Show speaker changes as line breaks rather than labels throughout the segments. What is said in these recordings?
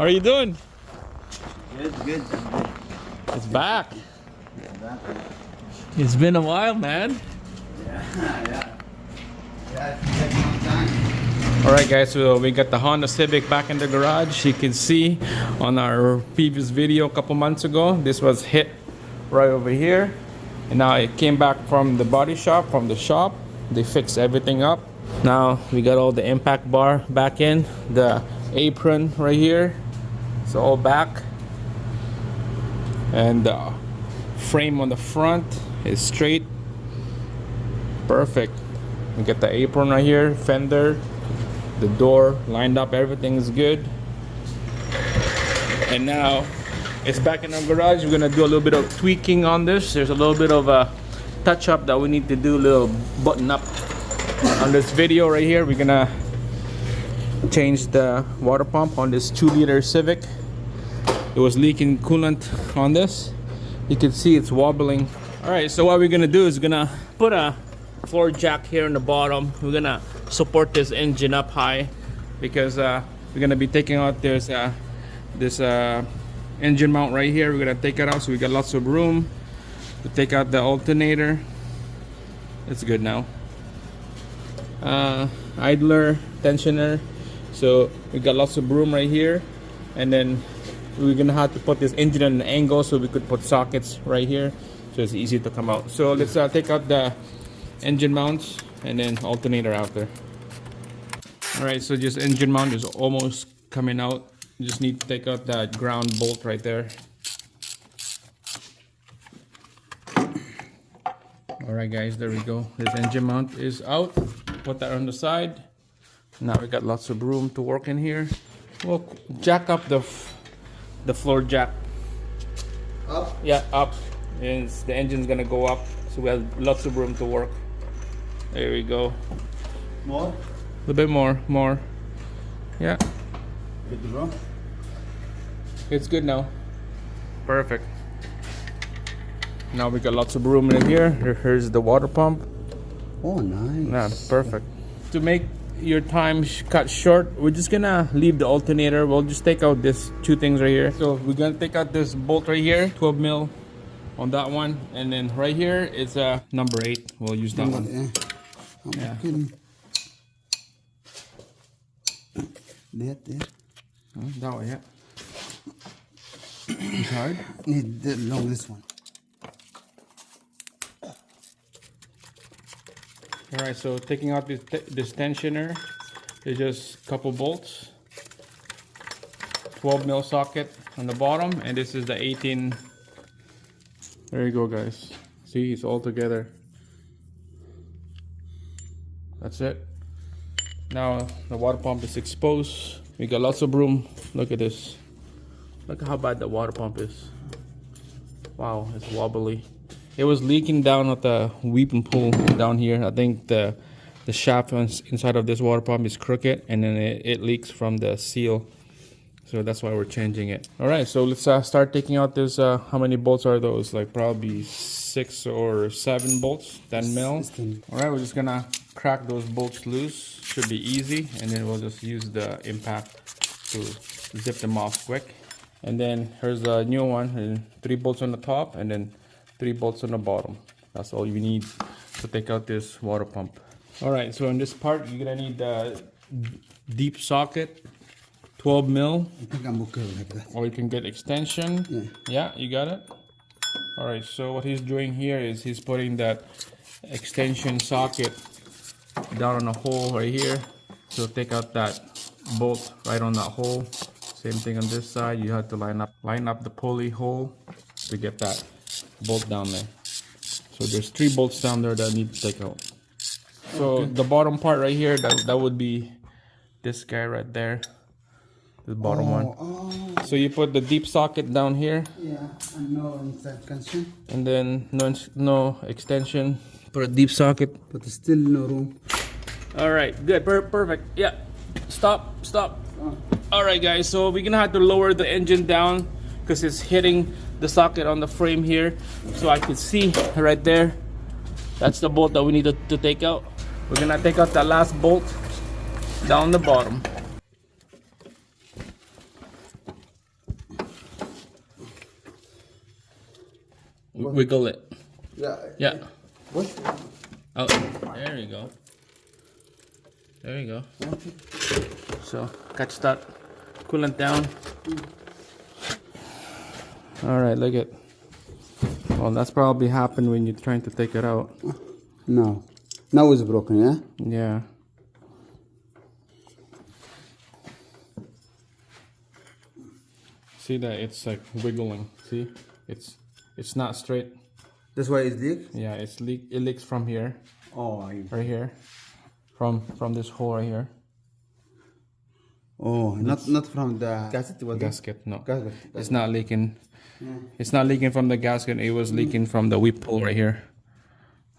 How are you doing?
Good, good.
It's back.
Back.
It's been a while, man.
Yeah. It's taking some time.
All right, guys. So we got the Honda Civic back in the garage. You can see on our previous video a couple months ago, this was hit right over here, and now it came back from the body shop, from the shop. They fixed everything up. Now we got all the impact bar back in, the apron right here. It's all back, and the frame on the front is straight. Perfect. We get the apron right here, fender, the door lined up, everything is good. And now it's back in our garage. We're gonna do a little bit of tweaking on this. There's a little bit of a touch up that we need to do, a little button up on this video right here. We're gonna change the water pump on this 2-liter Civic. It was leaking coolant on this. You can see it's wobbling. All right, so what we're gonna do is gonna put a floor jack here in the bottom. We're gonna support this engine up high because we're gonna be taking out this engine mount right here. We're gonna take it out, so we got lots of room to take out the alternator. It's good now. Idler, tensioner. So we got lots of room right here, and then we're gonna have to put this engine at an angle so we could put sockets right here, so it's easy to come out. So let's take out the engine mounts and then alternator after. All right, so just engine mount is almost coming out. You just need to take out that ground bolt right there. All right, guys, there we go. This engine mount is out. Put that on the side. Now we got lots of room to work in here. We'll jack up the floor jack.
Up?
Yeah, up. And the engine's gonna go up, so we have lots of room to work. There we go.
More?
A little bit more. Yeah.
Good to go?
It's good now. Perfect. Now we got lots of room in here. Here's the water pump.
Oh, nice.
Yeah, perfect. To make your time cut short, we're just gonna leave the alternator. We'll just take out this two things right here. So we're gonna take out this bolt right here, 12 mil on that one, and then right here is a number 8. We'll use that one.
I'm kidding. There.
That one, yeah. It's hard.
Need the long this one.
All right, so taking out this tensioner, there's just a couple bolts, 12 mil socket on the bottom, and this is the 18. There you go, guys. See, it's all together. That's it. Now the water pump is exposed. We got lots of room. Look at this. Look how bad the water pump is. Wow, it's wobbly. It was leaking down at the weeping pool down here. I think the shaft inside of this water pump is crooked, and then it leaks from the seal. So that's why we're changing it. All right, so let's start taking out this. How many bolts are those? Like probably 6 or 7 bolts, 10 mil. All right, we're just gonna crack those bolts loose. Should be easy, and then we'll just use the impact to zip them off quick. And then here's the new one, and 3 bolts on the top, and then 3 bolts on the bottom. That's all you need to take out this water pump. All right, so in this part, you're gonna need the deep socket, 12 mil.
I think I'm okay like that.
Or you can get extension. Yeah, you got it. All right, so what he's doing here is he's putting that extension socket down on a hole right here. So take out that bolt right on that hole. Same thing on this side. You have to line up the pulley hole to get that bolt down there. So there's 3 bolts down there that need to take out. So the bottom part right here, that would be this guy right there, the bottom one.
Oh.
So you put the deep socket down here.
Yeah, and no extension.
And then no extension. Put a deep socket.
But there's still no room.
All right, good, perfect. Yeah, stop. All right, guys. So we're gonna have to lower the engine down because it's hitting the socket on the frame here. So I can see right there. That's the bolt that we need to take out. We're gonna take out the last bolt down the bottom. Wiggle it.
Yeah.
Yeah.
What?
Oh, there you go. There you go.
Okay.
So catch that coolant down. All right, look at. Well, that's probably happened when you're trying to take it out.
No. Now it's broken, yeah?
Yeah. See that it's like wiggling. See, it's not straight.
That's why it's leak?
Yeah, it's leak. It leaks from here,
Oh,
right here, from this hole right here.
oh, not from the gasket. Was
Gasket, no.
Gasket.
It's not leaking. It's not leaking from the gasket. It was leaking from the whip hole right here,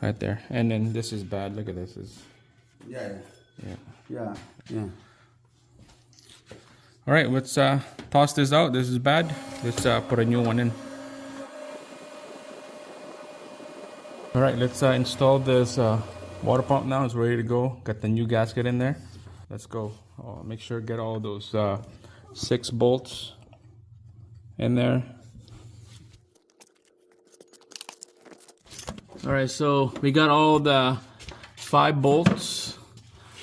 right there. And then this is bad. Look at this.
Yeah.
Yeah.
Yeah. Yeah.
All right, let's toss this out. This is bad. Let's put a new one in. All right, let's install this water pump now. It's ready to go. Got the new gasket in there. Let's go. Make sure to get all those 6 bolts in there. All right, so we got all the 5 bolts.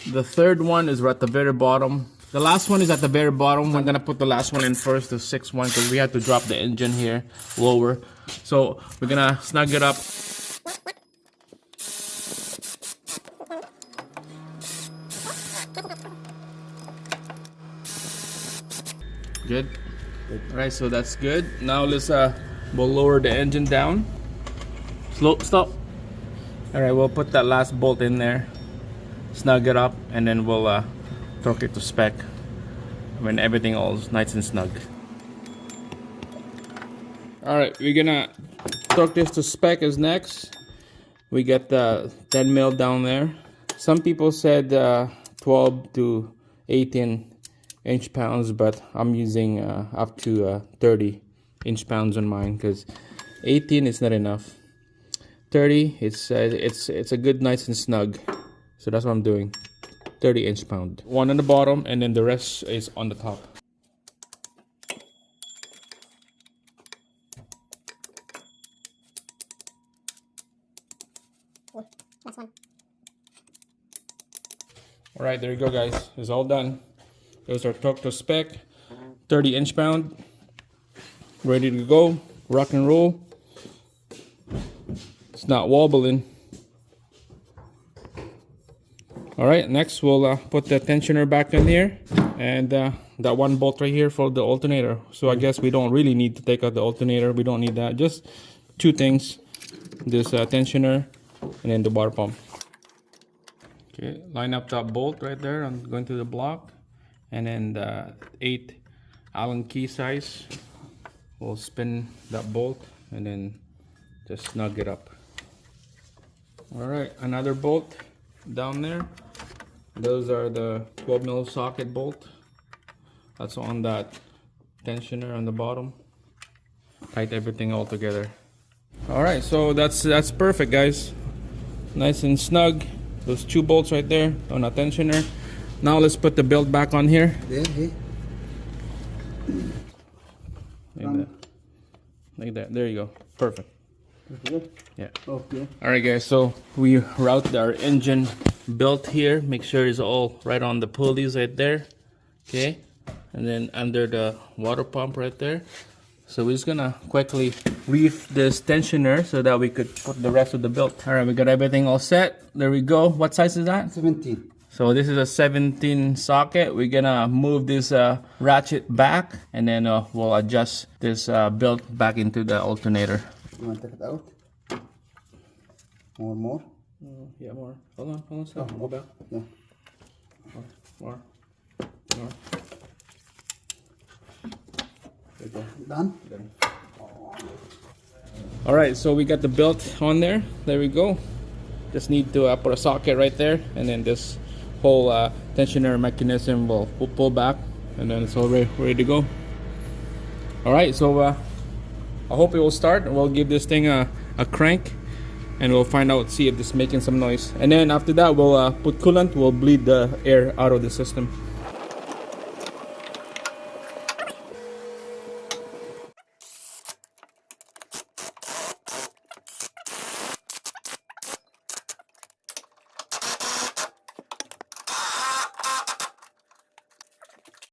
The third one is at the very bottom. The last one is at the very bottom. We're gonna put the last one in first, the 6th one, because we have to drop the engine here lower. So we're gonna snug it up. Good. All right, so that's good. Now let's we'll lower the engine down. Slow, stop. All right, we'll put that last bolt in there, snug it up, and then we'll torque it to spec when everything all is nice and snug. All right, we're gonna torque this to spec as next. We got the 10 mil down there. Some people said 12 to 18 inch-pounds, but I'm using up to 30 inch-pounds on mine because 18 is not enough. 30, it's a good, nice and snug. So that's what I'm doing. 30 inch-pound. One on the bottom, and then the rest is on the top.
Last one.
All right, there you go, guys. It's all done. Those are torque to spec, 30 inch-pound, ready to go, rock and roll. It's not wobbling. All right, next we'll put the tensioner back in here, and that one bolt right here for the alternator. So I guess we don't really need to take out the alternator. We don't need that. Just 2 things: this tensioner and then the water pump. Okay, line up that bolt right there. I'm going to the block. And then the 8 Allen key size, we'll spin that bolt and then just snug it up. All right, another bolt down there. Those are the 12 mil socket bolt. That's on that tensioner on the bottom. Tight everything all together. All right, so that's perfect, guys. Nice and snug. Those 2 bolts right there on a tensioner. Now let's put the belt back on here.
There, here.
Like that. There you go. Perfect.
Good.
Yeah.
Okay.
All right, guys. So we route our engine belt here. Make sure it's all right on the pulleys right there. Okay. And then under the water pump right there. So we're just gonna quickly reef this tensioner so that we could put the rest of the belt. All right, we got everything all set. There we go. What size is that?
17.
So this is a 17 socket. We're gonna move this ratchet back, and then we'll adjust this belt back into the alternator.
You want to take it out? More?
Yeah, more. Hold on, stop. Go back.
Yeah.
More. There you go.
Done?
All right, so we got the belt on there. There we go. Just need to put a socket right there, and then this whole tensioner mechanism will pull back, and then it's all ready to go. All right, so I hope it will start. We'll give this thing a crank, and we'll find out, see if it's making some noise. And then after that, we'll put coolant. We'll bleed the air out of the system.